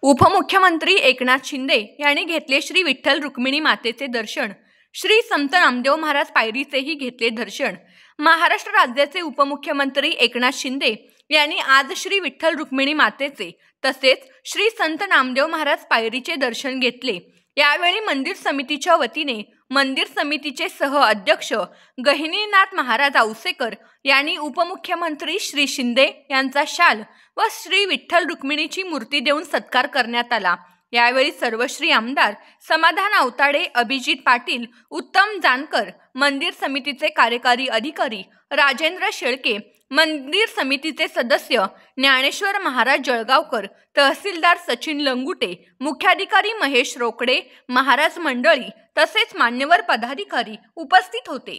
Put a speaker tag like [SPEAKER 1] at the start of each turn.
[SPEAKER 1] उपमुख्यमंत्री एकनाथ शिंदे यांनी घेतले श्री विठ्ठल रुक्मिणी मातेचे दर्शन। श्री संत नामदेव महाराज पायरीचेही घेतले दर्शन। महाराष्ट्र राज्याचे उपमुख्यमंत्री एकनाथ शिंदे यांनी आज श्री विठ्ठल रुक्मिणी मातेचे तसेच श्री संत नामदेव महाराज पायरीचे दर्शन घेतले। यावेळी मंदिर समितीच्या वतीने मंदिर समितीचे सह अध्यक्ष गहिनीनाथ महाराज औसेकर यांनी उपमुख्यमंत्री श्री शिंदे यांचा शाल व श्री विठ्ठल रुक्मिणीची मूर्ती देऊन सत्कार करण्यात आला। यावेळी सर्वश्री आमदार समाधान आवताडे, अभिजित पाटील, उत्तम जानकर, मंदिर समितीचे कार्यकारी अधिकारी राजेंद्र शेळके, मंदिर समितीचे सदस्य ज्ञानेश्वर महाराज जळगावकर, तहसीलदार सचिन लंगुटे, मुख्याधिकारी महेश रोकडे, महाराज मंडळी तसेच मान्यवर पदाधिकारी उपस्थित होते।